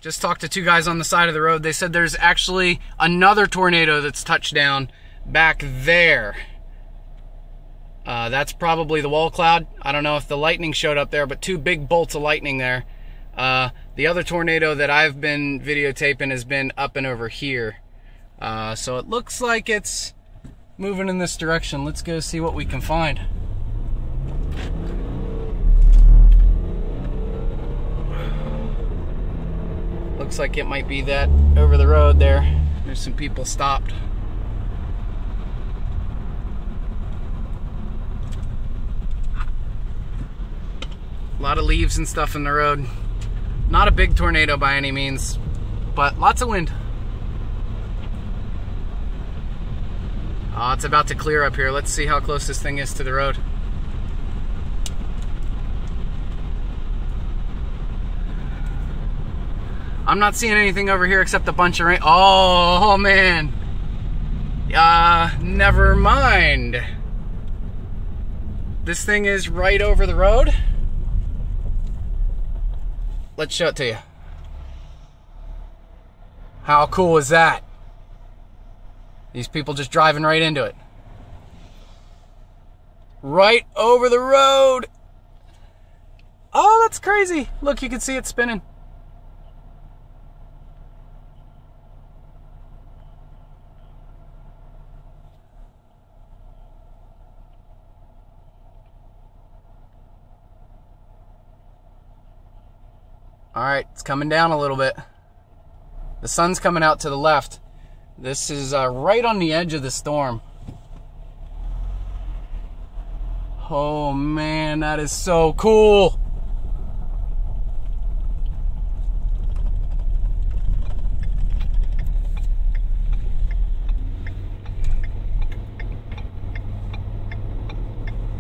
Just talked to two guys on the side of the road. They said there's actually another tornado that's touched down back there. That's probably the wall cloud. I don't know if the lightning showed up there, but two big bolts of lightning there. The other tornado that I've been videotaping has been up and over here. So it looks like it's moving in this direction. Let's go see what we can find. Looks like it might be that over the road there. There's some people stopped. A lot of leaves and stuff in the road. Not a big tornado by any means, but lots of wind. Oh, it's about to clear up here. Let's see how close this thing is to the road. I'm not seeing anything over here except a bunch of rain. Oh, man. Never mind. This thing is right over the road. Let's show it to you. How cool is that? These people just driving right into it. Right over the road. Oh, that's crazy. Look, you can see it spinning. All right, it's coming down a little bit. The sun's coming out to the left. This is right on the edge of the storm. Oh man, that is so cool.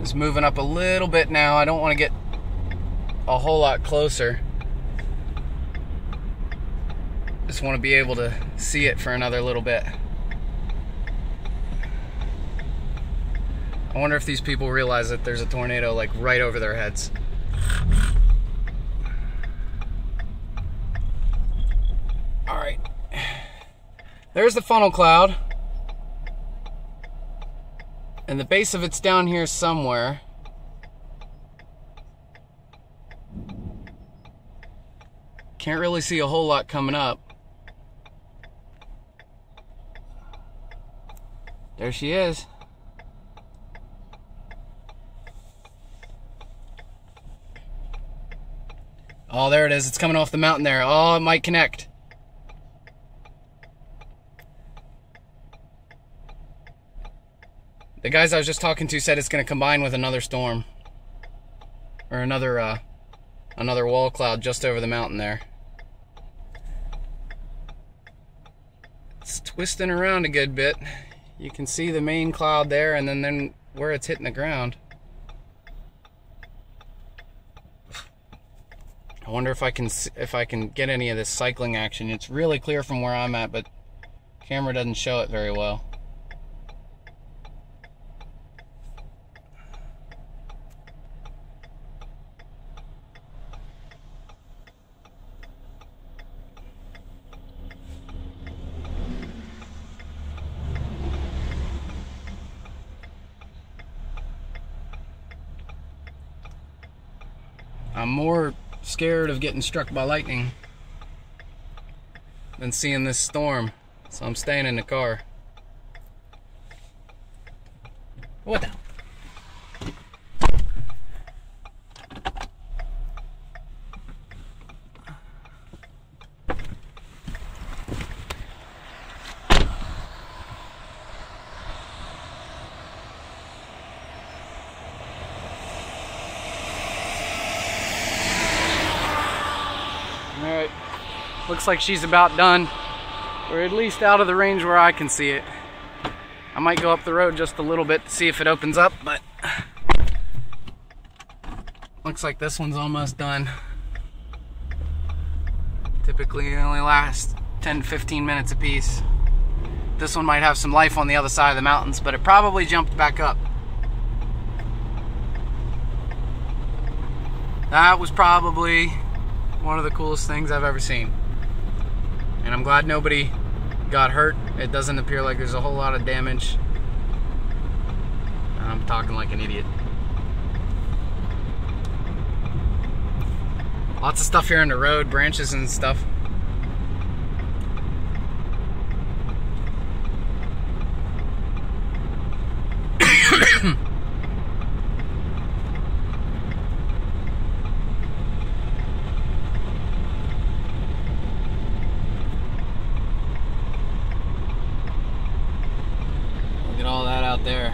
It's moving up a little bit now. I don't want to get a whole lot closer. Just want to be able to see it for another little bit. I wonder if these people realize that there's a tornado like right over their heads. All right, there's the funnel cloud, and the base of it's down here somewhere. Can't really see a whole lot coming up. There she is. Oh, there it is. It's coming off the mountain there. Oh, it might connect. The guys I was just talking to said it's going to combine with another storm. Or another wall cloud just over the mountain there. It's twisting around a good bit. You can see the main cloud there, and then where it's hitting the ground. I wonder if I can get any of this cycling action. It's really clear from where I'm at, but camera doesn't show it very well. I'm more scared of getting struck by lightning than seeing this storm, so I'm staying in the car. What the? Alright, looks like she's about done, or at least out of the range where I can see it. I might go up the road just a little bit to see if it opens up, but looks like this one's almost done. Typically it only lasts 10-15 minutes a piece. This one might have some life on the other side of the mountains, but it probably jumped back up. That was probably one of the coolest things I've ever seen. And I'm glad nobody got hurt. It doesn't appear like there's a whole lot of damage. I'm talking like an idiot. Lots of stuff here on the road, branches and stuff. Look at all that out there.